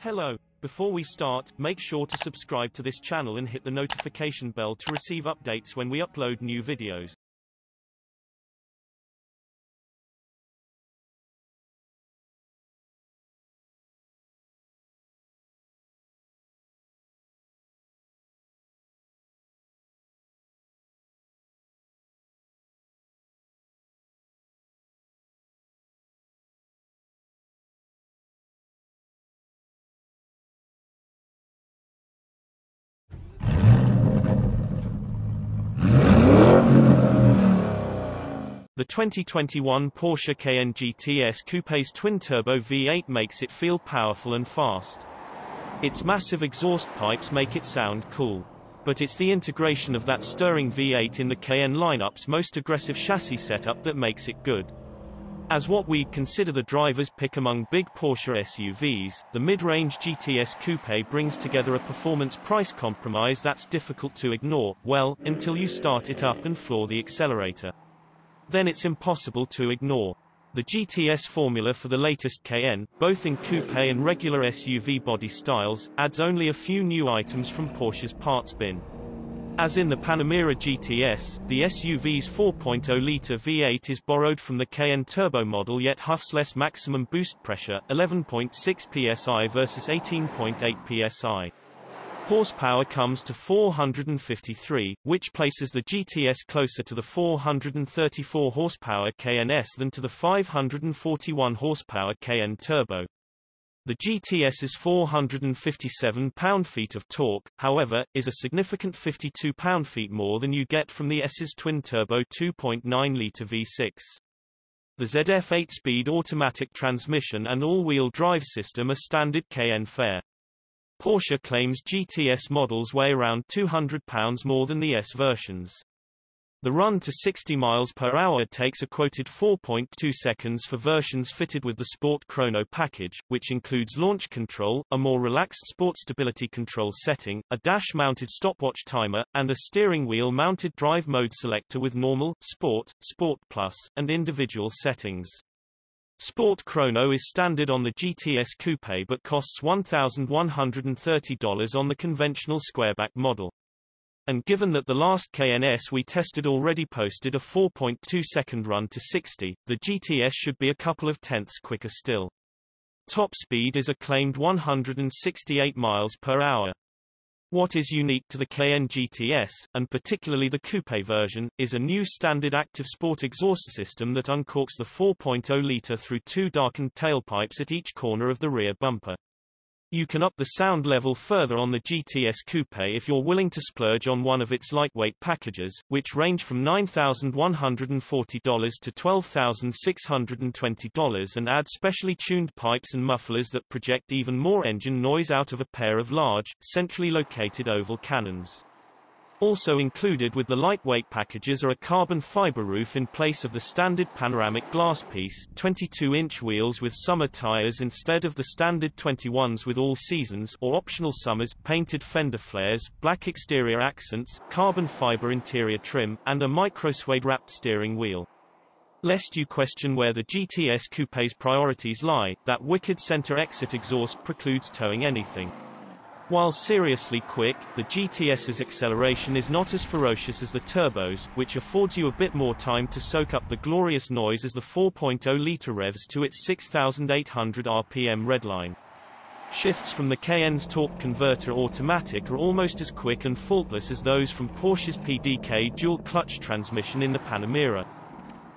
Hello. Before we start, make sure to subscribe to this channel and hit the notification bell to receive updates when we upload new videos. The 2021 Porsche Cayenne GTS Coupe's twin-turbo V8 makes it feel powerful and fast. Its massive exhaust pipes make it sound cool. But it's the integration of that stirring V8 in the Cayenne lineup's most aggressive chassis setup that makes it good. As what we'd consider the driver's pick among big Porsche SUVs, the mid-range GTS Coupe brings together a performance-price compromise that's difficult to ignore, well, until you start it up and floor the accelerator. Then it's impossible to ignore. The GTS formula for the latest Cayenne, both in coupe and regular SUV body styles, adds only a few new items from Porsche's parts bin. As in the Panamera GTS, the SUV's 4.0-litre V8 is borrowed from the Cayenne turbo model yet huffs less maximum boost pressure, 11.6 psi versus 18.8 psi. Horsepower comes to 453, which places the GTS closer to the 434 horsepower Cayenne S than to the 541 horsepower Cayenne Turbo. The GTS's 457 pound-feet of torque, however, is a significant 52 pound-feet more than you get from the S's twin-turbo 2.9-litre V6. The ZF 8-speed automatic transmission and all-wheel drive system are standard Cayenne fare. Porsche claims GTS models weigh around 200 pounds more than the S versions. The run to 60 miles per hour takes a quoted 4.2 seconds for versions fitted with the Sport Chrono package, which includes launch control, a more relaxed sport stability control setting, a dash-mounted stopwatch timer, and a steering wheel-mounted drive mode selector with normal, sport, sport plus, and individual settings. Sport Chrono is standard on the GTS Coupe but costs $1,130 on the conventional squareback model. And given that the last Cayenne S we tested already posted a 4.2-second run to 60, the GTS should be a couple of tenths quicker still. Top speed is a claimed 168 miles per hour. What is unique to the Cayenne GTS, and particularly the coupe version, is a new standard active sport exhaust system that uncorks the 4.0-litre through two darkened tailpipes at each corner of the rear bumper. You can up the sound level further on the GTS Coupe if you're willing to splurge on one of its lightweight packages, which range from $9,140 to $12,620 and add specially tuned pipes and mufflers that project even more engine noise out of a pair of large, centrally located oval cannons. Also included with the lightweight packages are a carbon fiber roof in place of the standard panoramic glass piece, 22-inch wheels with summer tires instead of the standard 21s with all seasons or optional summers, painted fender flares, black exterior accents, carbon fiber interior trim, and a micro-suede wrapped steering wheel. Lest you question where the GTS Coupe's priorities lie, that wicked center exit exhaust precludes towing anything. While seriously quick, the GTS's acceleration is not as ferocious as the turbos, which affords you a bit more time to soak up the glorious noise as the 4.0-litre revs to its 6,800 RPM redline. Shifts from the Cayenne's torque converter automatic are almost as quick and faultless as those from Porsche's PDK dual-clutch transmission in the Panamera.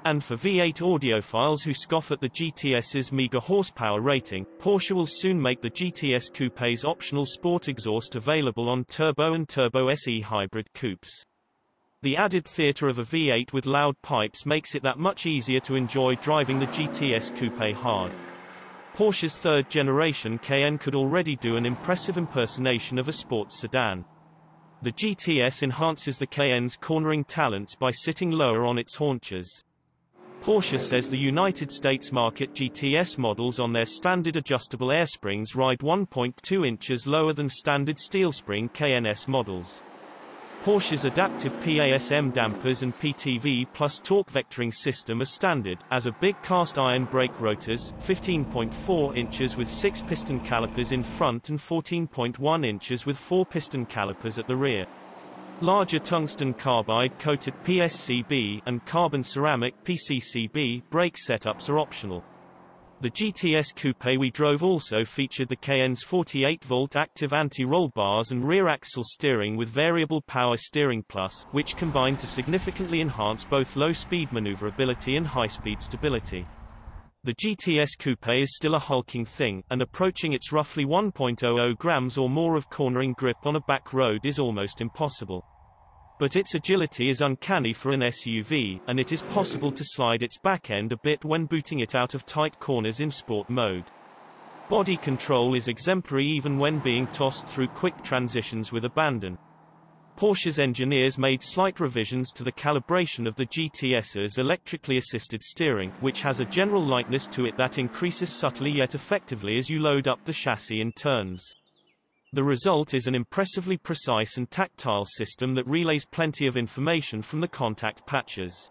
And for V8 audiophiles who scoff at the GTS's meager horsepower rating, Porsche will soon make the GTS Coupe's optional sport exhaust available on Turbo and Turbo SE hybrid coupes. The added theatre of a V8 with loud pipes makes it that much easier to enjoy driving the GTS Coupe hard. Porsche's third-generation Cayenne could already do an impressive impersonation of a sports sedan. The GTS enhances the Cayenne's cornering talents by sitting lower on its haunches. Porsche says the United States market GTS models on their standard adjustable air springs ride 1.2 inches lower than standard steel spring Cayenne S models. Porsche's adaptive PASM dampers and PTV plus torque vectoring system are standard, as are big cast iron brake rotors, 15.4 inches with 6 piston calipers in front and 14.1 inches with 4 piston calipers at the rear. Larger tungsten carbide-coated PSCB and carbon ceramic PCCB brake setups are optional. The GTS Coupe we drove also featured the Cayenne's 48-volt active anti-roll bars and rear axle steering with variable power steering plus, which combined to significantly enhance both low-speed maneuverability and high-speed stability. The GTS Coupe is still a hulking thing, and approaching its roughly 1.00 grams or more of cornering grip on a back road is almost impossible. But its agility is uncanny for an SUV, and it is possible to slide its back end a bit when booting it out of tight corners in sport mode. Body control is exemplary even when being tossed through quick transitions with abandon. Porsche's engineers made slight revisions to the calibration of the GTS's electrically assisted steering, which has a general lightness to it that increases subtly yet effectively as you load up the chassis in turns. The result is an impressively precise and tactile system that relays plenty of information from the contact patches.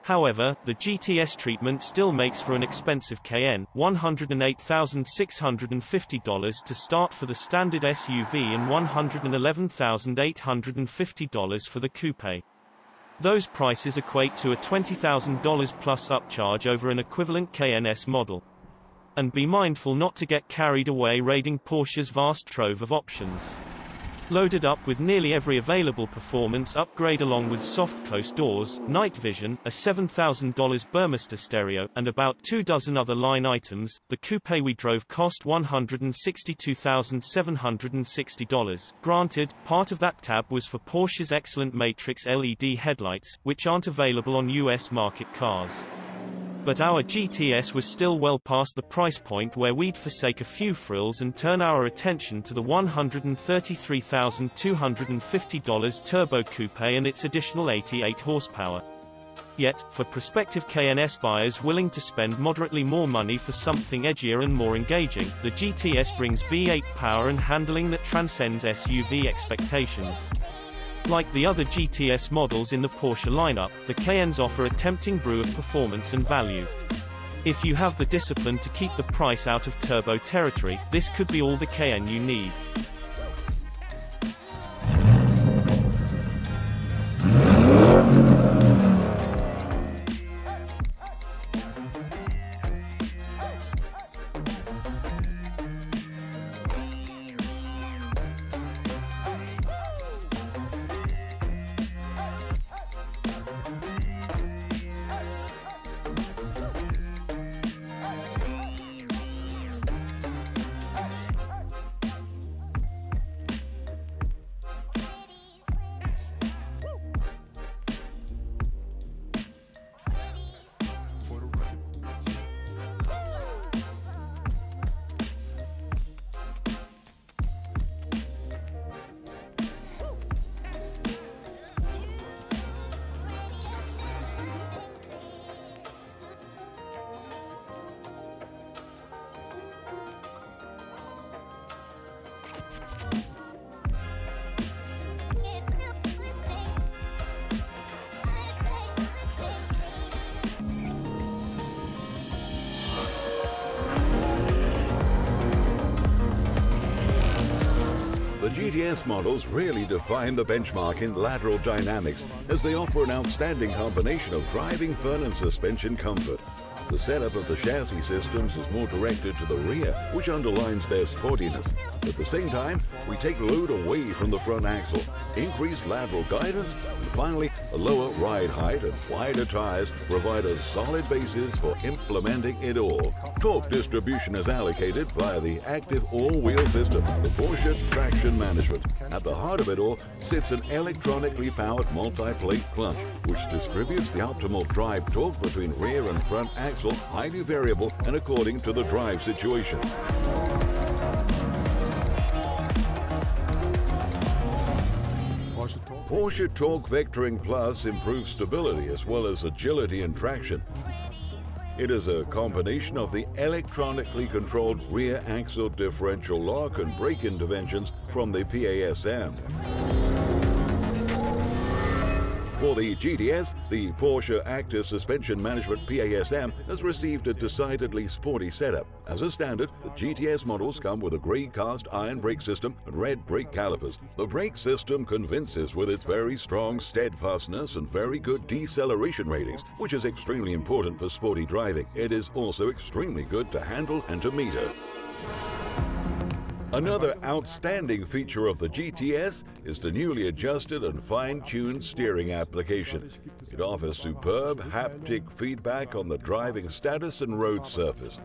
However, the GTS treatment still makes for an expensive Cayenne, $108,650 to start for the standard SUV and $111,850 for the coupe. Those prices equate to a $20,000 plus upcharge over an equivalent Cayenne S model. And be mindful not to get carried away raiding Porsche's vast trove of options. Loaded up with nearly every available performance upgrade along with soft close doors, night vision, a $7,000 Burmester stereo, and about 24 other line items, the coupe we drove cost $162,760. Granted, part of that tab was for Porsche's excellent Matrix LED headlights, which aren't available on US market cars. But our GTS was still well past the price point where we'd forsake a few frills and turn our attention to the $133,250 Turbo Coupe and its additional 88 horsepower. Yet, for prospective Cayenne S buyers willing to spend moderately more money for something edgier and more engaging, the GTS brings V8 power and handling that transcends SUV expectations. Like the other GTS models in the Porsche lineup, the Cayennes offer a tempting brew of performance and value. If you have the discipline to keep the price out of turbo territory, this could be all the Cayenne you need. The GTS models really define the benchmark in lateral dynamics, as they offer an outstanding combination of driving fun and suspension comfort. The setup of the chassis systems is more directed to the rear, which underlines their sportiness. At the same time, we take load away from the front axle, increase lateral guidance, and finally, a lower ride height and wider tires provide a solid basis for implementing it all. Torque distribution is allocated via the active all-wheel system, the Porsche traction management. At the heart of it all sits an electronically powered multi-plate clutch, which distributes the optimal drive torque between rear and front axle, highly variable and according to the drive situation. Porsche Torque Vectoring Plus improves stability as well as agility and traction. It is a combination of the electronically controlled rear axle differential lock and brake interventions from the PASM. For the GTS, the Porsche Active Suspension Management PASM has received a decidedly sporty setup. As a standard, the GTS models come with a grey cast iron brake system and red brake calipers. The brake system convinces with its very strong steadfastness and very good deceleration ratings, which is extremely important for sporty driving. It is also extremely good to handle and to meter. Another outstanding feature of the GTS is the newly adjusted and fine-tuned steering application. It offers superb haptic feedback on the driving status and road surface.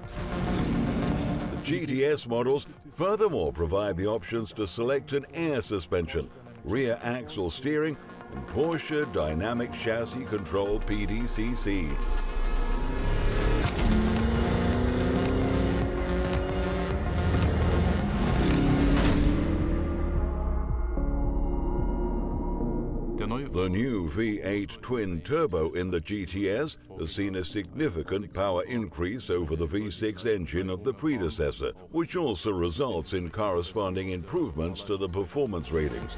The GTS models furthermore provide the options to select an air suspension, rear axle steering, and Porsche Dynamic Chassis Control PDCC. The new V8 twin-turbo in the GTS has seen a significant power increase over the V6 engine of the predecessor, which also results in corresponding improvements to the performance ratings.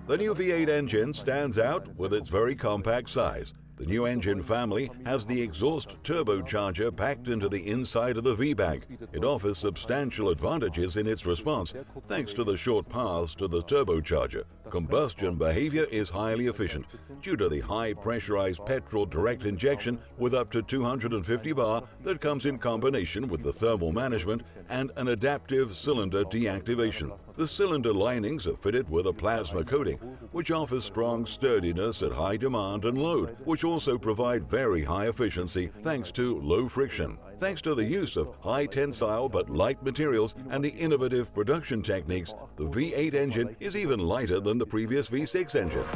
The new V8 engine stands out with its very compact size. The new engine family has the exhaust turbocharger packed into the inside of the V-bank. It offers substantial advantages in its response thanks to the short paths to the turbocharger. Combustion behavior is highly efficient due to the high pressurized petrol direct injection with up to 250 bar that comes in combination with the thermal management and an adaptive cylinder deactivation. The cylinder linings are fitted with a plasma coating, which offers strong sturdiness at high demand and load, which also provide very high efficiency thanks to low friction. Thanks to the use of high tensile but light materials and the innovative production techniques, the V8 engine is even lighter than the previous V6 engine.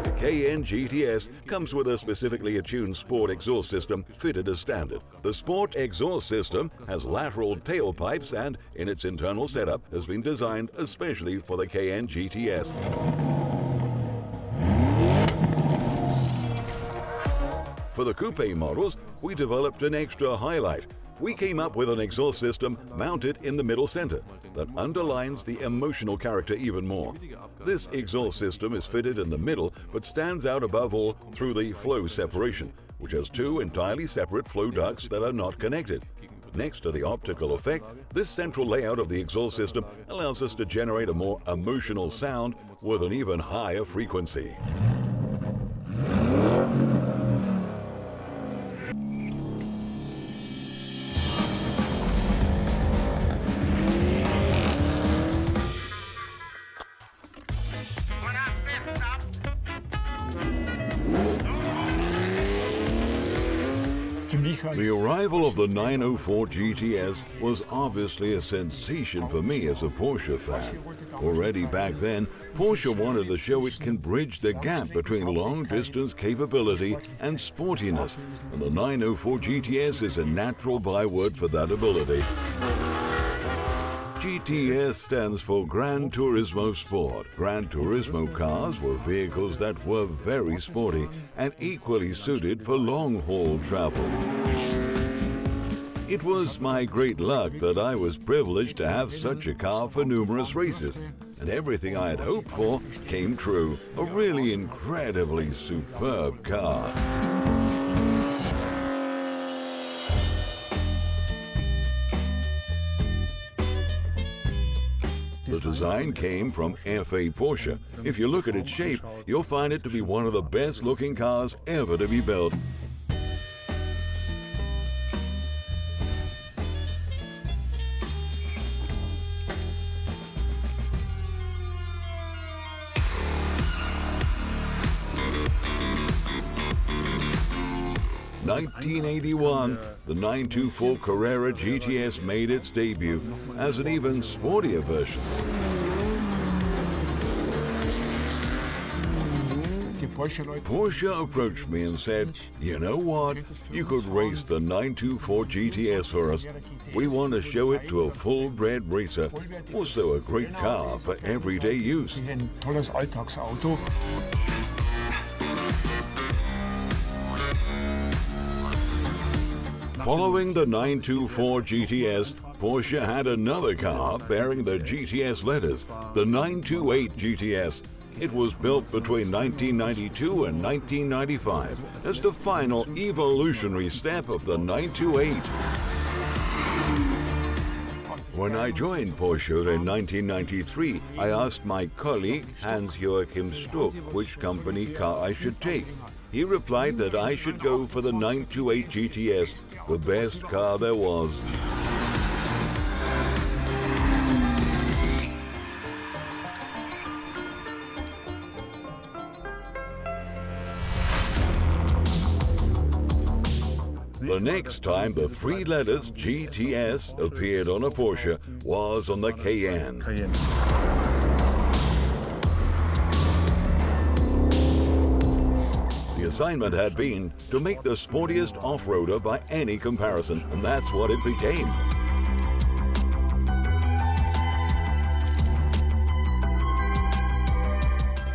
The Cayenne GTS comes with a specifically attuned sport exhaust system fitted as standard. The sport exhaust system has lateral tailpipes and, in its internal setup, has been designed especially for the Cayenne GTS. For the coupe models, we developed an extra highlight. We came up with an exhaust system mounted in the middle center that underlines the emotional character even more. This exhaust system is fitted in the middle but stands out above all through the flow separation, which has two entirely separate flow ducts that are not connected. Next to the optical effect, this central layout of the exhaust system allows us to generate a more emotional sound with an even higher frequency. The arrival of the 904 GTS was obviously a sensation for me as a Porsche fan. Already back then, Porsche wanted to show it can bridge the gap between long-distance capability and sportiness, and the 904 GTS is a natural byword for that ability. GTS stands for Gran Turismo Sport. Gran Turismo cars were vehicles that were very sporty and equally suited for long-haul travel. It was my great luck that I was privileged to have such a car for numerous races, and everything I had hoped for came true. A really incredibly superb car. The design came from FA Porsche. If you look at its shape, you'll find it to be one of the best looking cars ever to be built. In 1981, the 924 Carrera GTS made its debut as an even sportier version. Porsche approached me and said, "You know what? You could race the 924 GTS for us. We want to show it to a full-bred racer. Also a great car for everyday use." Following the 924 GTS, Porsche had another car bearing the GTS letters, the 928 GTS. It was built between 1992 and 1995 as the final evolutionary step of the 928. When I joined Porsche in 1993, I asked my colleague Hans-Joachim Stuck which company car I should take. He replied that I should go for the 928 GTS, the best car there was. The next time the three letters GTS appeared on a Porsche was on the Cayenne. The assignment had been to make the sportiest off-roader by any comparison, and that's what it became.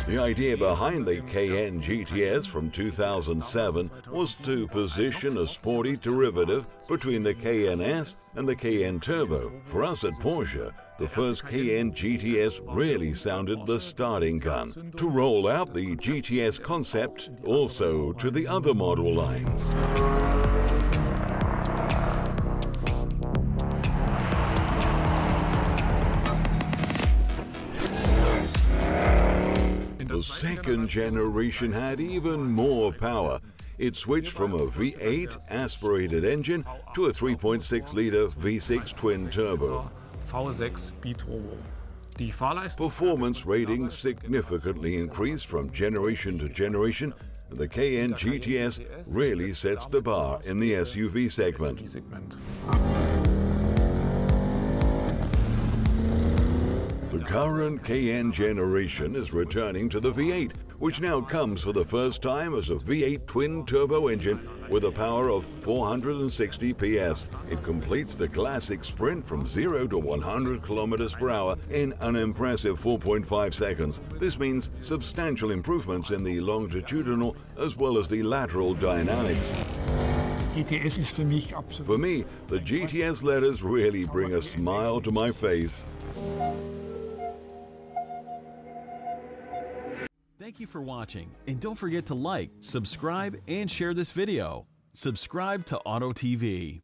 The idea behind the Cayenne GTS from 2007 was to position a sporty derivative between the Cayenne S and the Cayenne Turbo. For us at Porsche, the first Cayenne GTS really sounded the starting gun to roll out the GTS concept also to the other model lines. The second generation had even more power. It switched from a V8 aspirated engine to a 3.6-liter V6 twin-turbo. Performance ratings significantly increased from generation to generation, and the Cayenne GTS really sets the bar in the SUV segment. The current Cayenne generation is returning to the V8, which now comes for the first time as a V8 twin-turbo engine with a power of 460 PS. It completes the classic sprint from 0 to 100 km/h in an impressive 4.5 seconds. This means substantial improvements in the longitudinal as well as the lateral dynamics. For me, the GTS letters really bring a smile to my face. Thank you for watching, and don't forget to like, subscribe, and share this video. Subscribe to Auto TV.